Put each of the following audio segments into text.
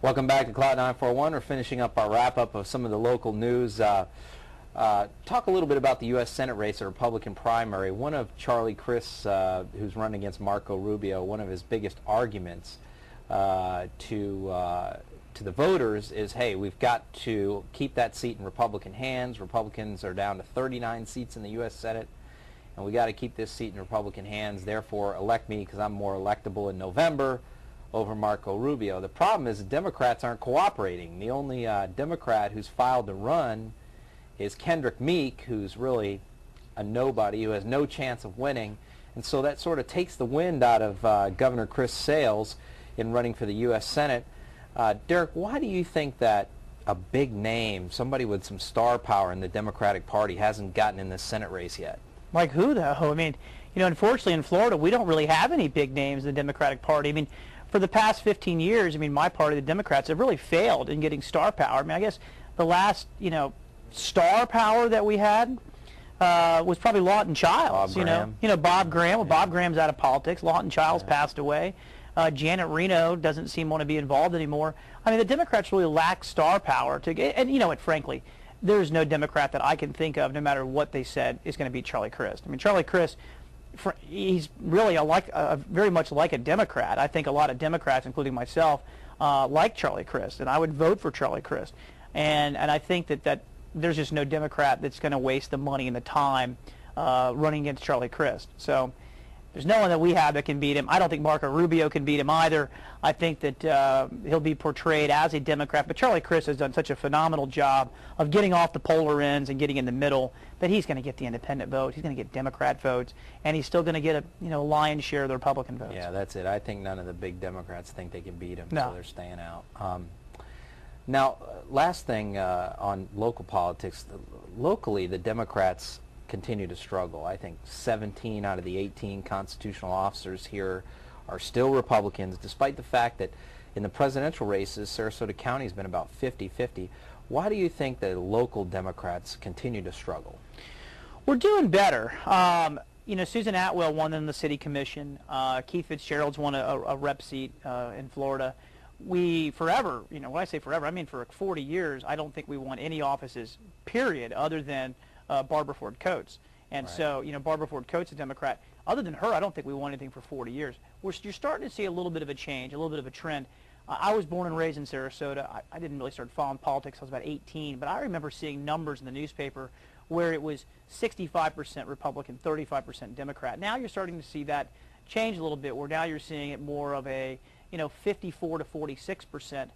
Welcome back to Clout 941. We're finishing up our wrap-up of some of the local news. Talk a little bit about the U.S. Senate race, the Republican primary. One of Charlie Crist's, who's running against Marco Rubio, one of his biggest arguments to the voters is, hey, we've got to keep that seat in Republican hands. Republicans are down to 39 seats in the U.S. Senate, and we got to keep this seat in Republican hands. Therefore, elect me because I'm more electable in November over Marco Rubio. The problem is the Democrats aren't cooperating. The only Democrat who's filed to run is Kendrick Meek, who's really a nobody, who has no chance of winning. And so that sort of takes the wind out of Governor Crist's sails in running for the U.S. Senate. Derek, why do you think that a big name, somebody with some star power in the Democratic Party, hasn't gotten in this Senate race yet? Like who, though? I mean, you know, unfortunately in Florida, we don't really have any big names in the Democratic Party. I mean, for the past 15 years, I mean, my party, the Democrats, have really failed in getting star power. I mean, I guess the last, you know, star power that we had was probably Lawton Childs. You know, Bob Graham. Well, Bob Graham's out of politics. Lawton Childs passed away. Janet Reno doesn't seem to want to be involved anymore. I mean, the Democrats really lack star power to get, and you know what, frankly, there's no Democrat that I can think of, no matter what they said, is going to beat Charlie Crist. I mean, Charlie Crist, he's really very much like a Democrat. I think a lot of Democrats, including myself, like Charlie Crist, and I would vote for Charlie Crist. And I think that there's just no Democrat that's going to waste the money and the time running against Charlie Crist. So there's no one that we have that can beat him. I don't think Marco Rubio can beat him either. I think that he'll be portrayed as a Democrat, but Charlie Crist has done such a phenomenal job of getting off the polar ends and getting in the middle that he's going to get the independent vote. He's going to get Democrat votes, and he's still going to get a lion's share of the Republican votes. Yeah, that's it. I think none of the big Democrats think they can beat him, no. So they're staying out. Now, last thing on local politics. Locally, the Democrats continue to struggle. I think 17 out of the 18 constitutional officers here are still Republicans, despite the fact that in the presidential races, Sarasota County has been about 50-50. Why do you think that local Democrats continue to struggle? We're doing better. You know, Susan Atwell won in the city commission. Keith Fitzgerald's won a rep seat in Florida. We forever, you know, when I say forever, I mean for 40 years, I don't think we won any offices, period, other than Barbara Ford Coates. And right. So, you know, Barbara Ford Coates, a Democrat. Other than her, I don't think we won anything for 40 years. You're starting to see a little bit of a change, a little bit of a trend. I was born and raised in Sarasota. I didn't really start following politics until I was about 18, but I remember seeing numbers in the newspaper where it was 65% Republican, 35% Democrat. Now you're starting to see that change a little bit, where now you're seeing it more of a, you know, 54 to 46%.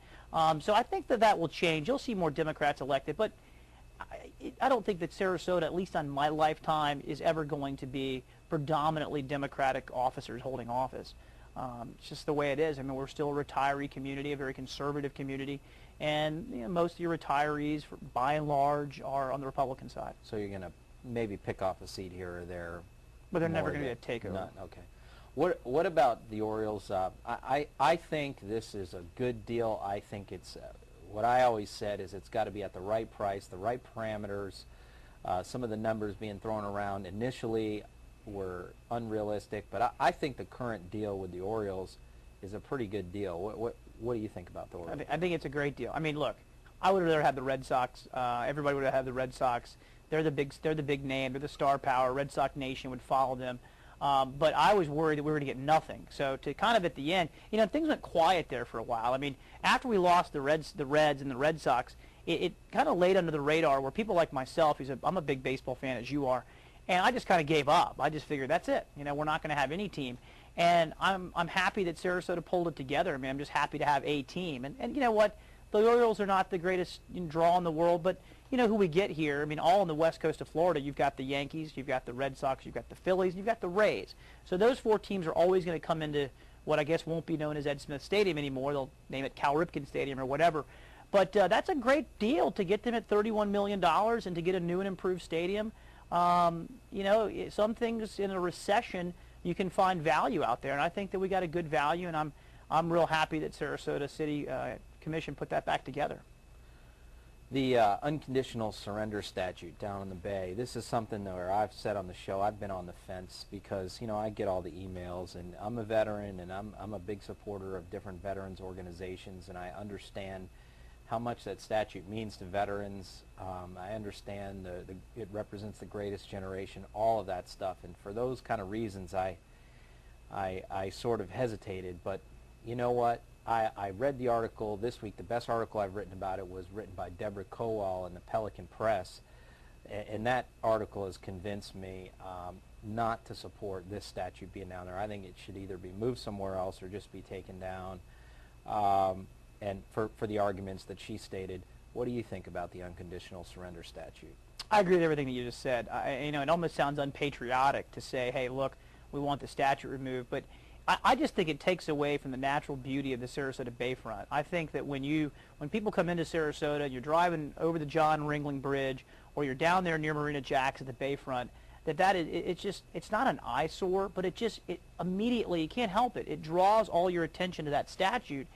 So I think that will change. You'll see more Democrats elected, but I don't think that Sarasota, at least on my lifetime, is ever going to be predominantly Democratic officers holding office. It's just the way it is. I mean, we're still a retiree community, a very conservative community, and you know, most of your retirees, by and large, are on the Republican side. So you're going to maybe pick off a seat here or there. But they're never going to be a takeover. None. Okay. What about the Orioles? I think this is a good deal. I think it's what I always said is it's got to be at the right price, the right parameters. Some of the numbers being thrown around initially were unrealistic, but I think the current deal with the Orioles is a pretty good deal. What do you think about the Orioles? I think it's a great deal. I mean, look, I would have rather had the Red Sox. Everybody would have had the Red Sox. They're the big name. They're the star power. Red Sox Nation would follow them. But I was worried that we were going to get nothing. So to kind of at the end, you know, things went quiet there for a while. I mean, after we lost the Reds and the Red Sox, it kind of laid under the radar where people like myself, I'm a big baseball fan as you are, and I just kind of gave up. I just figured that's it. You know, we're not going to have any team. And I'm happy that Sarasota pulled it together. I mean, I'm just happy to have a team. And you know what? The Orioles are not the greatest draw in the world, but you know who we get here. I mean, all on the west coast of Florida, you've got the Yankees, you've got the Red Sox, you've got the Phillies, you've got the Rays. So those four teams are always going to come into what I guess won't be known as Ed Smith Stadium anymore. They'll name it Cal Ripken Stadium or whatever. But that's a great deal to get them at $31 million and to get a new and improved stadium. You know, some things in a recession, you can find value out there, and I think that we got a good value, and I'm real happy that Sarasota City Commission put that back together. The unconditional surrender statute down in the Bay, this is something where I've said on the show, I've been on the fence because, you know, I get all the emails, and I'm a veteran, and I'm a big supporter of different veterans organizations, and I understand how much that statute means to veterans. I understand it represents the greatest generation, all of that stuff, and for those kind of reasons I sort of hesitated, but you know what? I read the article this week. The best article I've written about it was written by Deborah Kowal in the Pelican Press, and that article has convinced me not to support this statute being down there. I think it should either be moved somewhere else or just be taken down. And for the arguments that she stated, what do you think about the unconditional surrender statute? I agree with everything that you just said. You know, it almost sounds unpatriotic to say, hey, look, we want the statute removed, but I just think it takes away from the natural beauty of the Sarasota Bayfront. I think that when people come into Sarasota, you're driving over the John Ringling Bridge, or you're down there near Marina Jacks at the Bayfront, it's not an eyesore, but it immediately, you can't help it. It draws all your attention to that statute,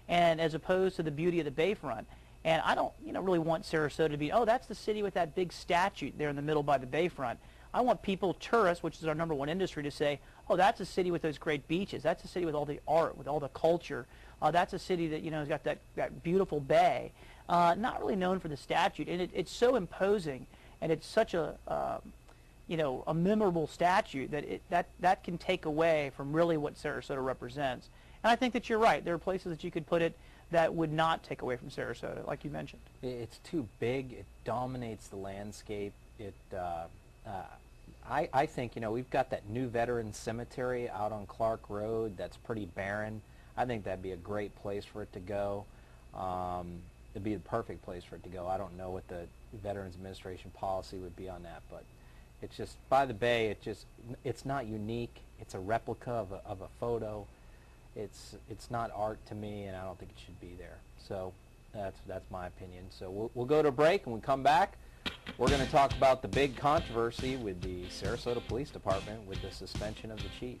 and as opposed to the beauty of the Bayfront. And I don't, really want Sarasota to be, oh, that's the city with that big statue there in the middle by the Bayfront. I want people, tourists, which is our #1 industry, to say, oh, that's a city with those great beaches. That's a city with all the art, with all the culture. That's a city that, has got that beautiful bay. Not really known for the statute. And it's so imposing, and it's such a memorable statute that can take away from really what Sarasota represents. And I think that you're right. There are places that you could put it that would not take away from Sarasota, like you mentioned. It's too big. It dominates the landscape. I think, we've got that new veteran cemetery out on Clark Road that's pretty barren. I think that'd be a great place for it to go. It'd be the perfect place for it to go. I don't know what the Veterans Administration policy would be on that, but it's just, by the bay, it's not unique. It's a replica of a photo. It's not art to me, and I don't think it should be there. So that's my opinion. So we'll go to a break, and when we come back, we're going to talk about the big controversy with the Sarasota Police Department with the suspension of the chief.